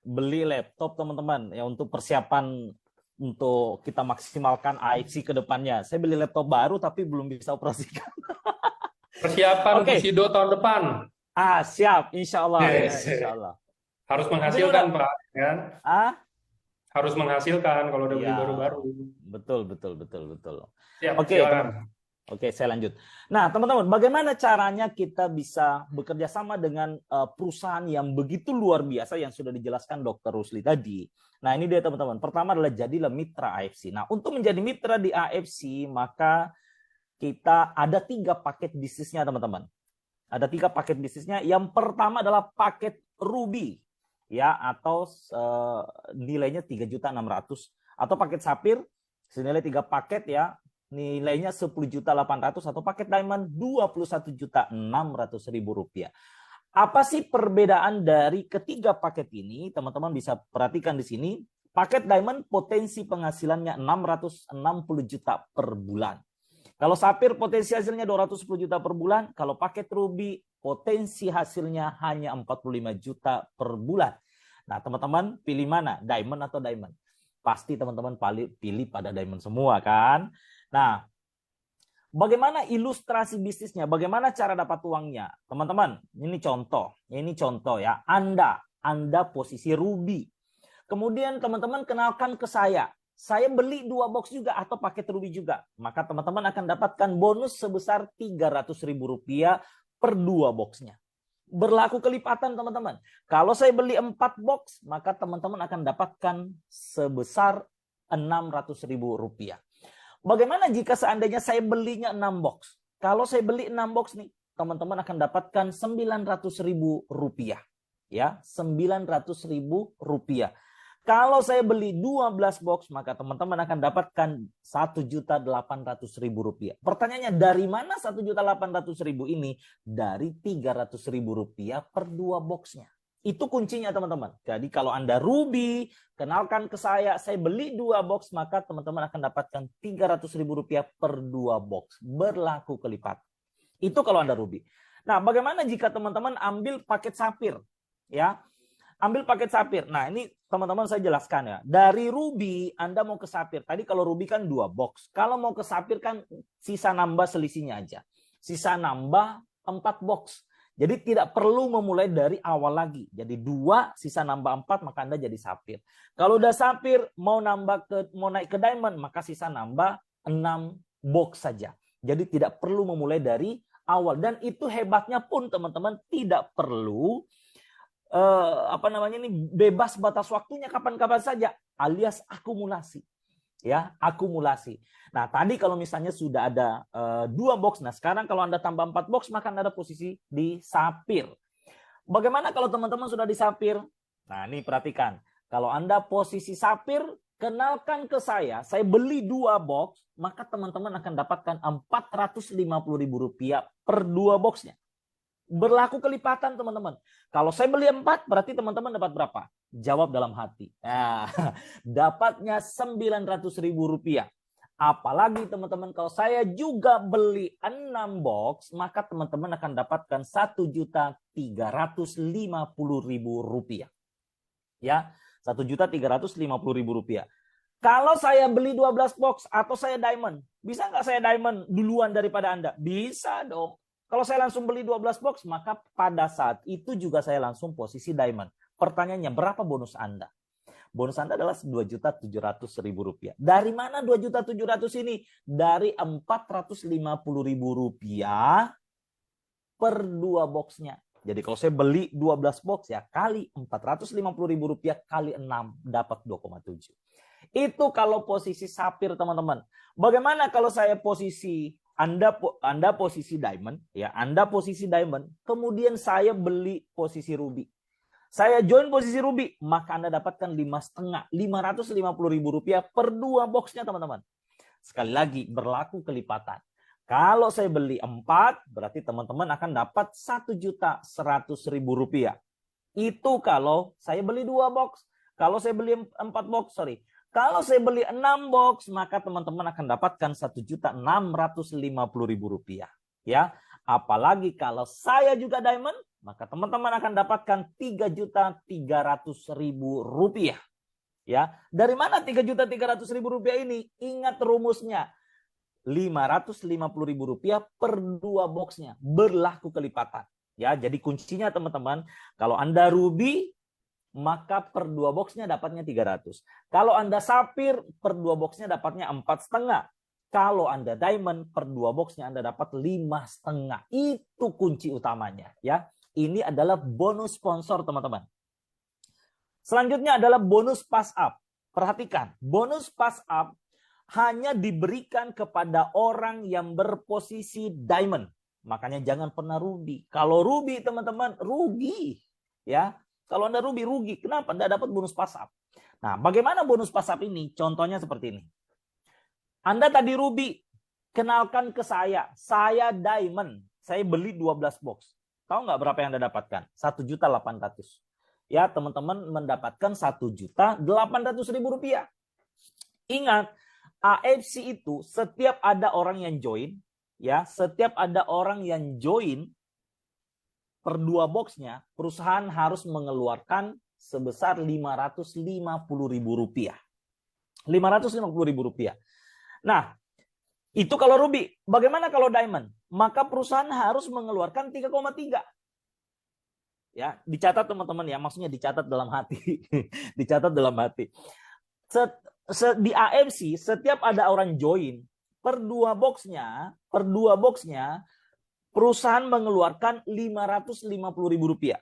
beli laptop teman-teman ya untuk persiapan untuk kita maksimalkan AFC ke depannya. Saya beli laptop baru tapi belum bisa operasikan. Persiapan untuk Oke, Sido tahun depan. siap, insya Allah ya, Yes. insya Allah. Harus Mungkin udah, menghasilkan, Pak. Kan? ah, Harus menghasilkan kalau udah beli ya, baru-baru. betul, betul, betul, betul. Siap, Oke, silakan. teman. Oke, saya lanjut. Nah, teman-teman, bagaimana caranya kita bisa bekerja sama dengan perusahaan yang begitu luar biasa yang sudah dijelaskan Dr. Rusli tadi? Nah, ini dia teman-teman. Pertama adalah jadilah mitra AFC. Nah, untuk menjadi mitra di AFC, maka kita ada 3 paket bisnisnya, teman-teman. Ada 3 paket bisnisnya. Yang pertama adalah paket Ruby, ya, atau nilainya 3.600.000, atau paket Sapphire senilai 3 paket ya, nilainya 10.800.000, atau paket Diamond 21.600.000 rupiah. Apa sih perbedaan dari ketiga paket ini? Teman-teman bisa perhatikan di sini. Paket Diamond potensi penghasilannya 660 juta per bulan. Kalau Sapphire potensi hasilnya 210 juta per bulan. Kalau paket Ruby potensi hasilnya hanya 45 juta per bulan. Nah, teman-teman pilih mana? Diamond atau Diamond? Pasti teman-teman pilih pada Diamond semua kan? Nah, bagaimana ilustrasi bisnisnya? Bagaimana cara dapat uangnya? Teman-teman, ini contoh ya. Anda posisi Ruby. Kemudian teman-teman kenalkan ke saya. Saya beli 2 box juga atau paket Ruby juga. Maka teman-teman akan dapatkan bonus sebesar Rp300.000 per 2 boxnya. Berlaku kelipatan teman-teman. Kalau saya beli 4 box, maka teman-teman akan dapatkan sebesar Rp600.000. Bagaimana jika seandainya saya belinya 6 box? Kalau saya beli 6 box nih, teman-teman akan dapatkan Rp900.000. Ya, Rp900.000. Kalau saya beli 12 box, maka teman-teman akan dapatkan Rp1.800.000. Pertanyaannya, dari mana Rp1.800.000 ini? Dari Rp300.000 per 2 boxnya. Itu kuncinya teman-teman. Jadi kalau Anda Ruby, kenalkan ke saya beli 2 box, maka teman-teman akan dapatkan Rp300.000 per 2 box. Berlaku kelipat. Itu kalau Anda Ruby. Nah, bagaimana jika teman-teman ambil paket Sapphire? Ya, ambil paket Sapphire. Nah, ini teman-teman saya jelaskan ya. Dari Ruby, Anda mau ke Sapphire. Tadi kalau Ruby kan 2 box. Kalau mau ke Sapphire kan sisa nambah selisihnya aja. Sisa nambah 4 box. Jadi tidak perlu memulai dari awal lagi. Jadi 2, sisa nambah 4, maka Anda jadi Sapphire. Kalau udah Sapphire, mau naik ke Diamond, maka sisa nambah 6 box saja. Jadi tidak perlu memulai dari awal. Dan itu hebatnya pun teman-teman tidak perlu bebas batas waktunya kapan-kapan saja, alias akumulasi. Ya, akumulasi. Nah, tadi kalau misalnya sudah ada 2 box, nah sekarang kalau Anda tambah 4 box, maka Anda ada posisi di Sapphire. Bagaimana kalau teman-teman sudah di Sapphire? Nah, ini perhatikan. Kalau Anda posisi Sapphire, kenalkan ke saya beli 2 box, maka teman-teman akan dapatkan Rp450.000 per 2 boxnya. Berlaku kelipatan teman-teman. Kalau saya beli 4, berarti teman-teman dapat berapa? Jawab dalam hati. Nah, dapatnya Rp900.000. Apalagi teman-teman kalau saya juga beli 6 box, maka teman-teman akan dapatkan Rp1.350.000. Ya, Rp1.350.000. Kalau saya beli 12 box atau saya Diamond, bisa nggak saya Diamond duluan daripada Anda? Bisa dong. Kalau saya langsung beli 12 box, maka pada saat itu juga saya langsung posisi Diamond. Pertanyaannya, berapa bonus Anda? Bonus Anda adalah Rp2.700.000. Dari mana Rp2.700.000 ini? Dari Rp450.000 per 2 boxnya. Jadi kalau saya beli 12 box ya kali Rp450.000 kali 6 dapat 2,7. Itu kalau posisi Sapphire teman-teman. Bagaimana kalau saya posisi Anda posisi Diamond, ya Anda posisi Diamond, kemudian saya beli posisi Ruby. Saya join posisi Ruby, maka Anda dapatkan 5,5, Rp550.000 per 2 boxnya teman-teman. Sekali lagi, berlaku kelipatan. Kalau saya beli 4, berarti teman-teman akan dapat Rp1.100.000. Itu kalau saya beli 2 box. Kalau saya beli 4 box, Kalau saya beli 6 box, maka teman-teman akan dapatkan Rp1.650.000. Ya, apalagi kalau saya juga Diamond, maka teman-teman akan dapatkan Rp3.300.000. Ya, dari mana Rp3.300.000 ini? Ingat rumusnya. Rp550.000 per 2 boxnya, berlaku kelipatan. Ya, jadi kuncinya teman-teman, kalau Anda ruby, maka per 2 boxnya dapatnya 300. Kalau Anda sapphire, per 2 boxnya dapatnya 4,5. Kalau Anda diamond, per 2 boxnya Anda dapat 5,5. Itu kunci utamanya. Ya, ini adalah bonus sponsor teman-teman. Selanjutnya adalah bonus pass up. Perhatikan, bonus pass up hanya diberikan kepada orang yang berposisi diamond. Makanya jangan pernah ruby. Kalau ruby teman-teman, rugi. Ya, kalau Anda rugi. Kenapa? Anda dapat bonus pass up. Nah, bagaimana bonus pass up ini? Contohnya seperti ini. Anda tadi ruby, kenalkan ke saya. Saya diamond. Saya beli 12 box. Tahu nggak berapa yang Anda dapatkan? 1.800.000. Ya, teman-teman mendapatkan Rp1.800.000. Ingat, AFC itu setiap ada orang yang join, ya, setiap ada orang yang join per 2 boxnya, perusahaan harus mengeluarkan sebesar Rp550.000. Rp550.000. Nah, itu kalau ruby. Bagaimana kalau diamond? Maka perusahaan harus mengeluarkan 3,3. Ya, dicatat teman-teman ya, maksudnya dicatat dalam hati. Dicatat dalam hati. Di AMC setiap ada orang join per 2 boxnya perusahaan mengeluarkan Rp550.000.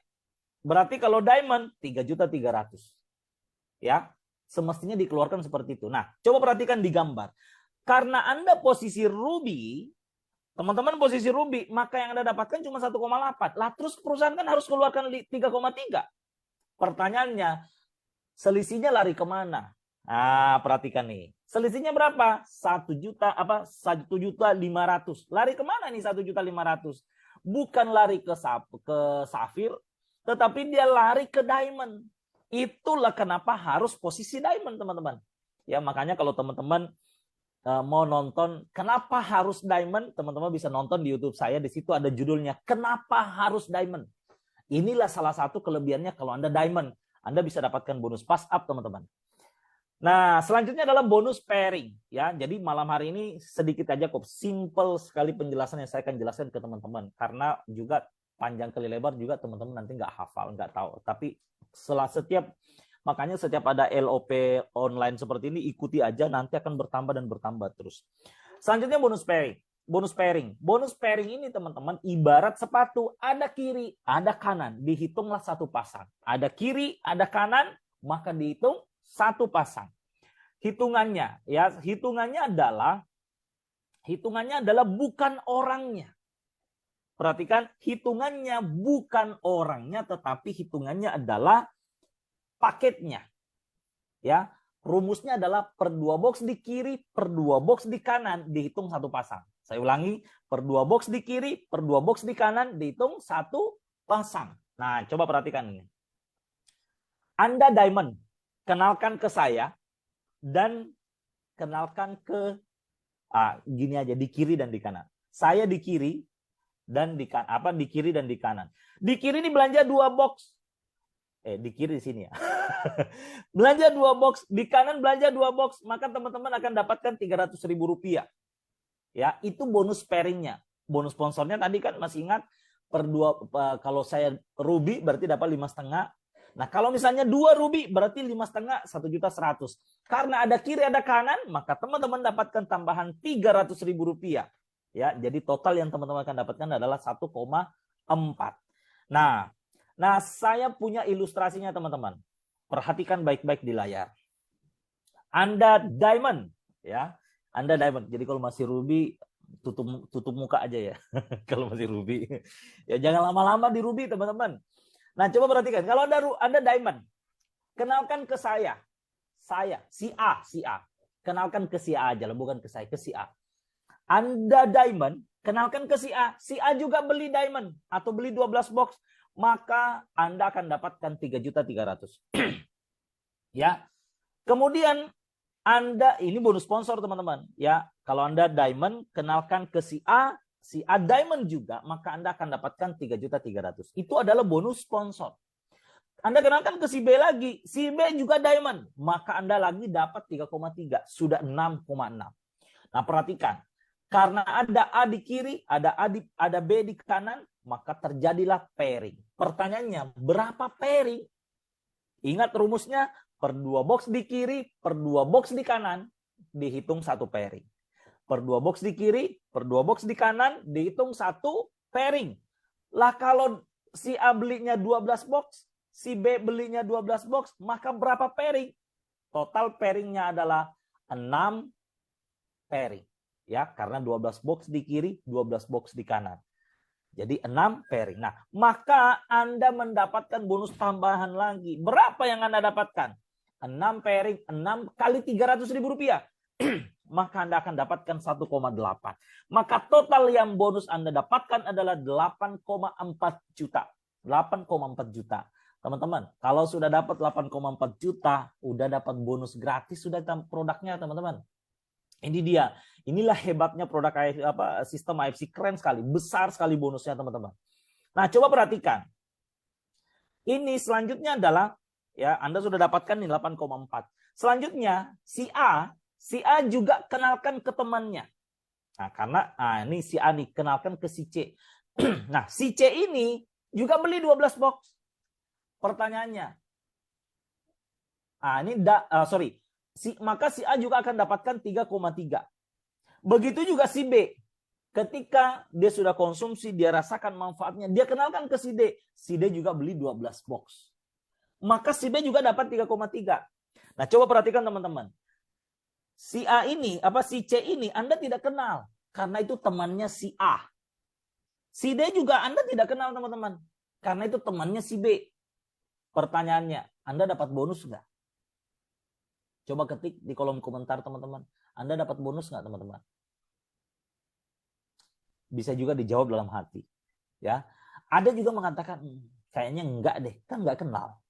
Berarti kalau diamond 3.300.000. Ya, semestinya dikeluarkan seperti itu. Nah, coba perhatikan di gambar. Karena Anda posisi ruby, teman-teman posisi ruby, maka yang Anda dapatkan cuma 1,8. Lah terus perusahaan kan harus keluarkan 3,3. Pertanyaannya, selisihnya lari kemana? Nah, perhatikan nih. Selisihnya berapa? 1.500.000. Lari kemana nih 1.500.000? Bukan lari ke safir, tetapi dia lari ke diamond. Itulah kenapa harus posisi diamond, teman-teman. Ya, makanya kalau teman-teman mau nonton kenapa harus diamond, teman-teman bisa nonton di YouTube saya. Di situ ada judulnya Kenapa Harus Diamond. Inilah salah satu kelebihannya kalau Anda diamond. Anda bisa dapatkan bonus pass up, teman-teman. Nah, selanjutnya adalah bonus pairing. Ya, jadi malam hari ini sedikit aja kok, simple sekali penjelasan yang saya akan jelaskan ke teman-teman. Karena juga panjang kali lebar juga teman-teman nanti nggak hafal, nggak tahu. Tapi makanya setiap ada LOP online seperti ini, ikuti aja, nanti akan bertambah dan bertambah terus. Selanjutnya bonus pairing. Bonus pairing. Bonus pairing ini teman-teman ibarat sepatu, ada kiri, ada kanan, dihitunglah satu pasang. Ada kiri, ada kanan, maka dihitung satu pasang. Hitungannya adalah bukan orangnya. Perhatikan, hitungannya bukan orangnya, tetapi hitungannya adalah paketnya. Ya, rumusnya adalah per 2 box di kiri, per 2 box di kanan, dihitung satu pasang. Saya ulangi, per 2 box di kiri, per 2 box di kanan, dihitung satu pasang. Nah, coba perhatikan ini. Anda diamond, kenalkan ke saya, dan kenalkan ke gini aja, di kiri dan di kanan. Saya di kiri dan di kanan, di kiri dan di kanan. Di kiri ini belanja 2 box. Di kiri di sini ya. Belanja 2 box, di kanan belanja 2 box, maka teman-teman akan dapatkan Rp300.000. Ya, itu bonus pairingnya. Bonus sponsornya tadi kan masih ingat kalau saya ruby berarti dapat 5,5. Nah, kalau misalnya 2 ruby berarti 5,5, 1.100.000. Karena ada kiri ada kanan, maka teman-teman dapatkan tambahan Rp300.000. Ya, jadi total yang teman-teman akan dapatkan adalah 1,4. Nah, saya punya ilustrasinya teman-teman. Perhatikan baik-baik di layar. Anda diamond, ya. Anda diamond. Jadi kalau masih ruby, tutup muka aja ya. Kalau masih ruby. Ya jangan lama-lama di ruby, teman-teman. Nah, coba perhatikan. Kalau Anda diamond, kenalkan ke saya. Si A. Kenalkan ke si A aja, bukan ke saya, ke si A. Anda diamond, kenalkan ke si A. Si A juga beli diamond atau beli 12 box. Maka Anda akan dapatkan 3.300.000. Ya. Kemudian ini bonus sponsor teman-teman, ya. Kalau Anda diamond, kenalkan ke si A, si A diamond juga, maka Anda akan dapatkan 3.300.000. Itu adalah bonus sponsor. Anda kenalkan ke si B lagi, si B juga diamond, maka Anda lagi dapat 3,3, sudah 6,6. Nah, perhatikan. Karena ada A di kiri, ada B di kanan, maka terjadilah pairing. Pertanyaannya, berapa pairing? Ingat rumusnya, per 2 box di kiri, per 2 box di kanan, dihitung 1 pairing. Per 2 box di kiri, per 2 box di kanan, dihitung 1 pairing. Lah kalau si A belinya 12 box, si B belinya 12 box, maka berapa pairing? Total pairingnya adalah 6 pairing. Ya, karena 12 box di kiri, 12 box di kanan. Jadi 6 pairing. Nah, maka Anda mendapatkan bonus tambahan lagi. Berapa yang Anda dapatkan? 6 pairing, 6 kali Rp300.000. Maka Anda akan dapatkan 1,8. Maka total yang bonus Anda dapatkan adalah 8,4 juta. 8,4 juta. Teman-teman, kalau sudah dapat 8,4 juta, udah dapat bonus gratis sudah produknya, teman-teman. Ini dia. Inilah hebatnya produk sistem AFC, keren sekali, besar sekali bonusnya, teman-teman. Nah, coba perhatikan. Ini selanjutnya adalah ya, Anda sudah dapatkan nih 8,4. Selanjutnya si A juga kenalkan ke temannya. Nah, karena ini si A nih kenalkan ke si C. Nah, si C ini juga beli 12 box. Pertanyaannya, maka si A juga akan dapatkan 3,3. Begitu juga si B. Ketika dia sudah konsumsi, dia rasakan manfaatnya, dia kenalkan ke si D. Si D juga beli 12 box. Maka si B juga dapat 3,3. Nah, coba perhatikan teman-teman. Si A ini, si C ini Anda tidak kenal. Karena itu temannya si A. Si D juga Anda tidak kenal, teman-teman. Karena itu temannya si B. Pertanyaannya, Anda dapat bonus nggak? Coba ketik di kolom komentar, teman-teman. Anda dapat bonus nggak, teman-teman? Bisa juga dijawab dalam hati. Ya, ada juga mengatakan, kayaknya enggak deh, kan nggak kenal.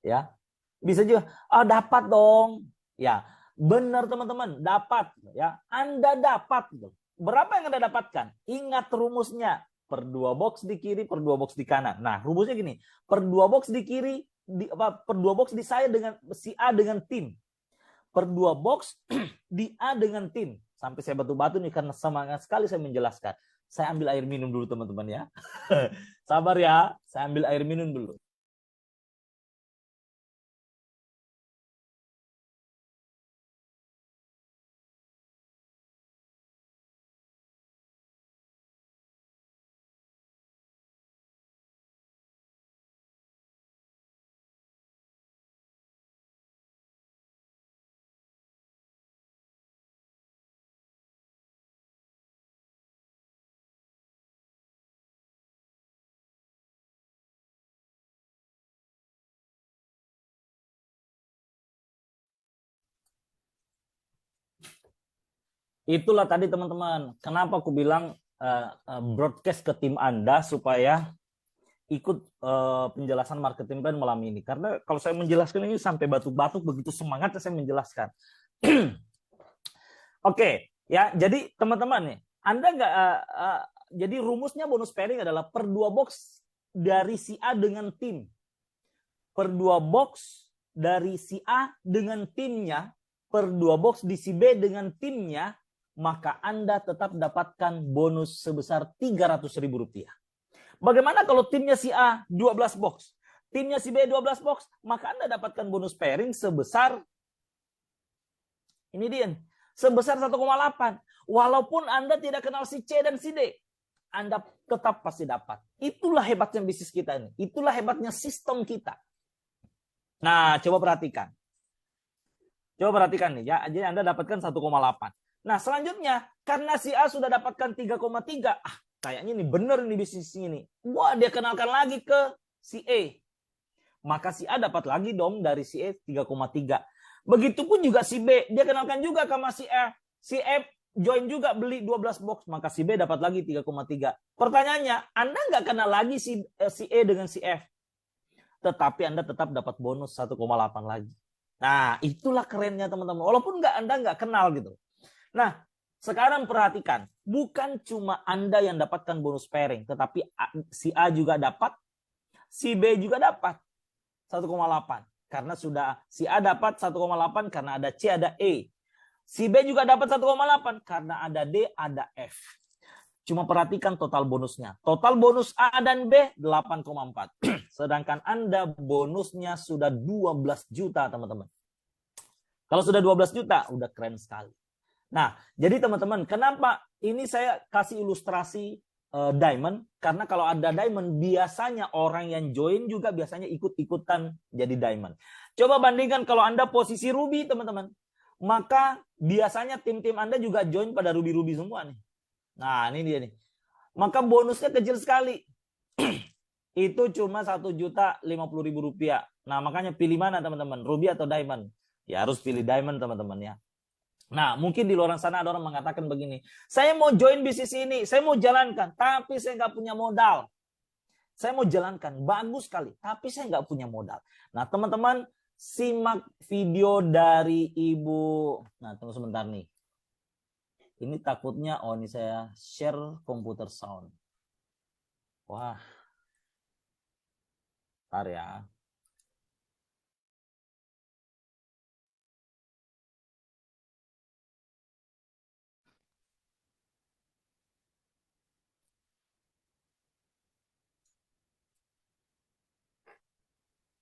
Ya, bisa juga, dapat dong. Ya, benar teman-teman, dapat. Ya, Anda dapat. Berapa yang Anda dapatkan? Ingat rumusnya. Per 2 box di kiri, per 2 box di kanan. Nah, rumusnya gini. Per 2 box di kiri, per 2 box di saya dengan si A dengan tim. Per 2 box di A dengan tim. Sampai saya batu-batu nih karena semangat sekali saya menjelaskan. Saya ambil air minum dulu, teman-teman ya. Sabar ya, saya ambil air minum dulu. Itulah tadi teman-teman, kenapa aku bilang broadcast ke tim Anda supaya ikut penjelasan marketing plan malam ini. Karena kalau saya menjelaskan ini sampai batuk-batuk, begitu semangatnya saya menjelaskan. Oke, ya. Jadi teman-teman nih, Anda nggak jadi rumusnya bonus pairing adalah per 2 box dari si A dengan tim. Per 2 box dari si A dengan timnya, per 2 box di si B dengan timnya, maka Anda tetap dapatkan bonus sebesar Rp300.000. Bagaimana kalau timnya si A 12 box, timnya si B 12 box, maka Anda dapatkan bonus pairing sebesar, ini dia, sebesar 1,8. Walaupun Anda tidak kenal si C dan si D, Anda tetap pasti dapat. Itulah hebatnya bisnis kita ini. Itulah hebatnya sistem kita. Nah, coba perhatikan. Coba perhatikan nih ya. Jadi Anda dapatkan 1,8. Nah, selanjutnya karena si A sudah dapatkan 3,3, kayaknya ini benar nih bisnis ini. Wah, dia kenalkan lagi ke si E. Maka si A dapat lagi dong dari si E 3,3. Begitupun juga si B, dia kenalkan juga sama si F. Si F join juga beli 12 box, maka si B dapat lagi 3,3. Pertanyaannya, Anda nggak kenal lagi si E dengan si F. Tetapi Anda tetap dapat bonus 1,8 lagi. Nah, itulah kerennya teman-teman. Walaupun Anda nggak kenal gitu. Nah, Sekarang perhatikan, bukan cuma Anda yang dapatkan bonus pairing, tetapi si A juga dapat, si B juga dapat 1,8. Karena sudah si A dapat 1,8 karena ada C, ada E. Si B juga dapat 1,8 karena ada D, ada F. Cuma perhatikan total bonusnya. Total bonus A dan B 8,4. Sedangkan Anda bonusnya sudah 12 juta, teman-teman. Kalau sudah 12 juta, udah keren sekali. Nah, jadi teman-teman, kenapa ini saya kasih ilustrasi diamond? Karena kalau ada diamond, biasanya orang yang join juga biasanya ikut-ikutan jadi diamond. Coba bandingkan kalau Anda posisi ruby, teman-teman. Maka biasanya tim-tim Anda juga join pada ruby-ruby semua nih. Nah, ini dia nih. Maka bonusnya kecil sekali. Itu cuma 1.050.000 rupiah. Nah, makanya pilih mana teman-teman? Ruby atau diamond? Ya harus pilih diamond teman-teman ya. Nah, mungkin di luar sana ada orang mengatakan begini. Saya mau join bisnis ini. Saya mau jalankan. Tapi saya nggak punya modal. Saya mau jalankan. Bagus sekali. Tapi saya nggak punya modal. Nah, teman-teman simak video dari Ibu. Nah, tunggu sebentar nih. Ini takutnya, ini saya share komputer sound. Wah. Bentar ya.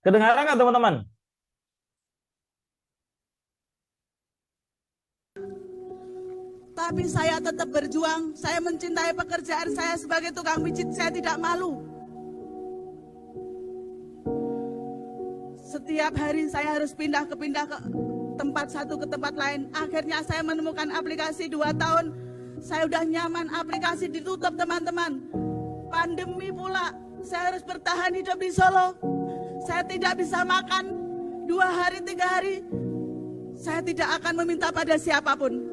Kedengaran nggak teman-teman? Tapi saya tetap berjuang. Saya mencintai pekerjaan saya sebagai tukang pijit. Saya tidak malu. Setiap hari saya harus pindah ke tempat satu ke tempat lain. Akhirnya saya menemukan aplikasi 2 tahun. Saya udah nyaman, aplikasi ditutup teman-teman. Pandemi pula. Saya harus bertahan hidup di Solo. Saya tidak bisa makan 2 hari, 3 hari. Saya tidak akan meminta pada siapapun.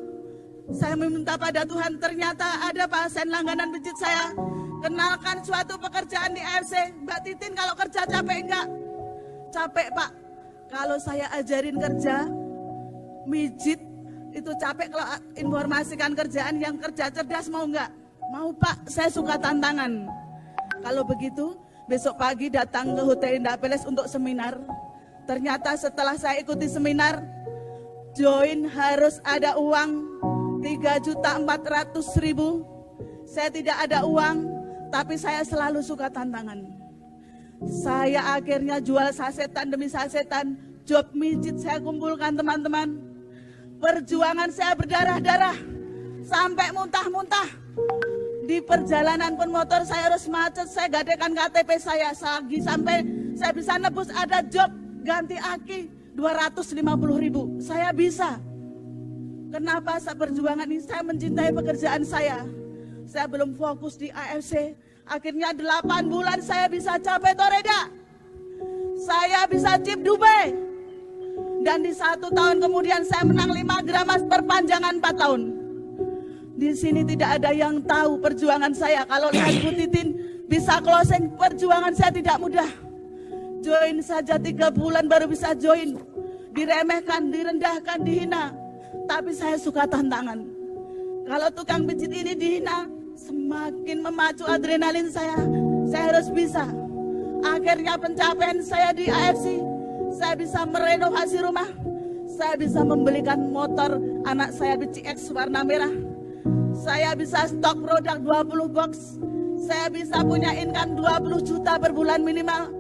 Saya meminta pada Tuhan, ternyata ada pasien langganan pijit saya. Kenalkan suatu pekerjaan di AFC. Mbak Titin kalau kerja capek enggak? Capek Pak. Kalau saya ajarin kerja, mijit, itu capek. Kalau informasikan kerjaan yang kerja cerdas mau enggak? Mau Pak, saya suka tantangan. Kalau begitu, besok pagi datang ke Hotel Indah Palace untuk seminar. Ternyata setelah saya ikuti seminar, join harus ada uang 3.400.000. Saya tidak ada uang, tapi saya selalu suka tantangan. Saya akhirnya jual sasetan demi sasetan. Job mijit saya kumpulkan teman-teman. Perjuangan saya berdarah-darah sampai muntah-muntah. Di perjalanan pun motor saya harus macet. Saya gadekan KTP saya sampai saya bisa nebus ada job ganti aki 250.000. Saya bisa. Kenapa saya perjuangan ini? Saya mencintai pekerjaan saya. Saya belum fokus di AFC. Akhirnya 8 bulan saya bisa capai Toreda. Saya bisa chip Dubai. Dan di 1 tahun kemudian saya menang 5 gram emas perpanjangan 4 tahun. Di sini tidak ada yang tahu perjuangan saya. Kalau lihat Bu Titin bisa closing, perjuangan saya tidak mudah. Join saja 3 bulan baru bisa join. Diremehkan, direndahkan, dihina. Tapi saya suka tantangan. Kalau tukang pijit ini dihina, semakin memacu adrenalin saya. Saya harus bisa. Akhirnya pencapaian saya di AFC, saya bisa merenovasi rumah. Saya bisa membelikan motor anak saya BCX warna merah. Saya bisa stok produk 20 box. Saya bisa punya income 20 juta per bulan minimal.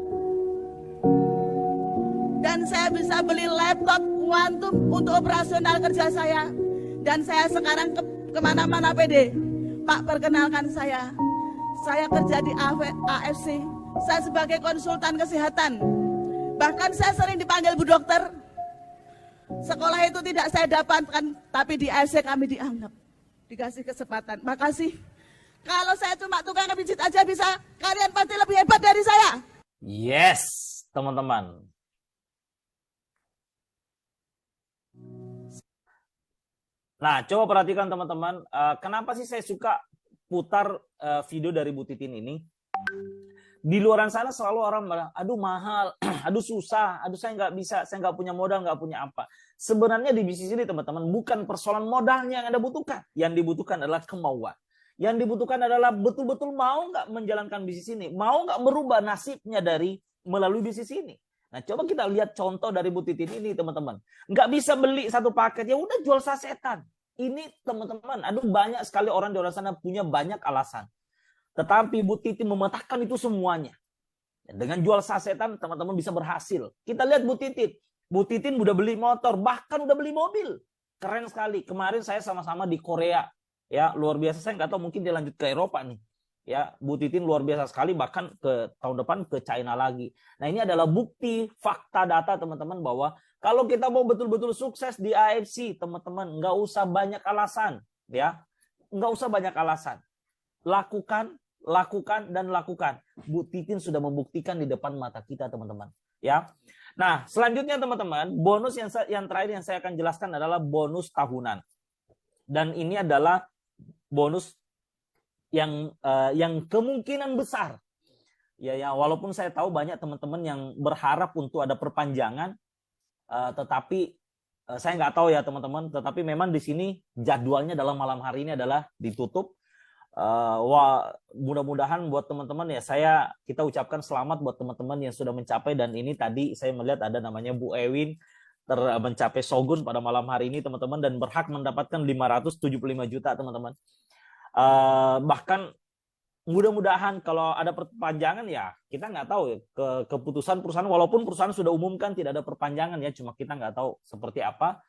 Dan saya bisa beli laptop Quantum untuk operasional kerja saya. Dan saya sekarang kemana-mana PD. Pak, perkenalkan saya. Saya kerja di AFC. Saya sebagai konsultan kesehatan. Bahkan saya sering dipanggil Bu Dokter. Sekolah itu tidak saya dapatkan, tapi di AFC kami dianggap. Dikasih kesempatan. Makasih. Kalau saya cuma tukang pijit aja bisa, kalian pasti lebih hebat dari saya. Yes, teman-teman. Nah, coba perhatikan teman-teman, kenapa sih saya suka putar video dari Bu Titin ini? Di luar sana selalu orang bilang, aduh mahal, aduh susah, aduh saya nggak bisa, saya nggak punya modal, nggak punya apa. Sebenarnya di bisnis ini teman-teman bukan persoalan modalnya yang Anda butuhkan. Yang dibutuhkan adalah kemauan. Yang dibutuhkan adalah betul-betul mau nggak menjalankan bisnis ini, mau nggak merubah nasibnya dari melalui bisnis ini. Nah, coba kita lihat contoh dari Bu Titin ini, teman-teman. Nggak bisa beli satu paket, ya udah jual sasetan. Ini teman-teman, aduh banyak sekali orang di luar sana punya banyak alasan. Tetapi Bu Titin memetakan itu semuanya. Dengan jual sasetan, teman-teman bisa berhasil. Kita lihat Bu Titin. Bu Titin udah beli motor, bahkan udah beli mobil. Keren sekali. Kemarin saya sama-sama di Korea. Ya, luar biasa. Saya nggak tahu, mungkin dia lanjut ke Eropa nih. Ya, Bu Titin luar biasa sekali, bahkan ke tahun depan ke China lagi. Nah, ini adalah bukti, fakta, data teman-teman bahwa kalau kita mau betul-betul sukses di AFC, teman-teman, nggak usah banyak alasan. Ya, nggak usah banyak alasan. Lakukan, dan lakukan. Bu Titin sudah membuktikan di depan mata kita, teman-teman. Ya. Nah, selanjutnya teman-teman, bonus yang terakhir yang saya akan jelaskan adalah bonus tahunan. Dan ini adalah bonus yang kemungkinan besar. Ya, walaupun saya tahu banyak teman-teman yang berharap untuk ada perpanjangan, tetapi saya nggak tahu ya teman-teman. Tetapi memang di sini jadwalnya dalam malam hari ini adalah ditutup. Mudah-mudahan buat teman-teman ya, kita ucapkan selamat buat teman-teman yang sudah mencapai. Dan ini tadi saya melihat ada namanya Bu Ewin mencapai Shogun pada malam hari ini teman-teman, dan berhak mendapatkan 575 juta teman-teman. Bahkan mudah-mudahan kalau ada perpanjangan ya, kita nggak tahu ya, keputusan perusahaan, walaupun perusahaan sudah umumkan tidak ada perpanjangan ya, cuma kita nggak tahu seperti apa.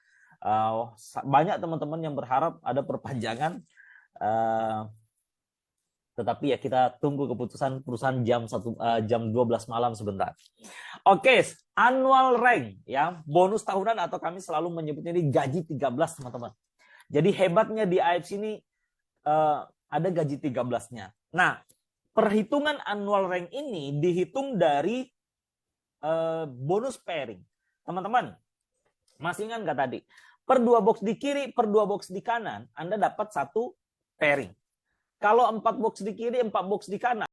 Banyak teman-teman yang berharap ada perpanjangan. Tetapi ya kita tunggu keputusan perusahaan jam 12 malam sebentar. Oke, annual rank ya, bonus tahunan atau kami selalu menyebutnya ini gaji 13 teman-teman. Jadi hebatnya di AFC ini ada gaji 13-nya. Nah, perhitungan annual rank ini dihitung dari bonus pairing. Teman-teman, masih ingat nggak tadi? Per 2 box di kiri, per 2 box di kanan, Anda dapat 1 pairing. Kalau 4 box di kiri, 4 box di kanan,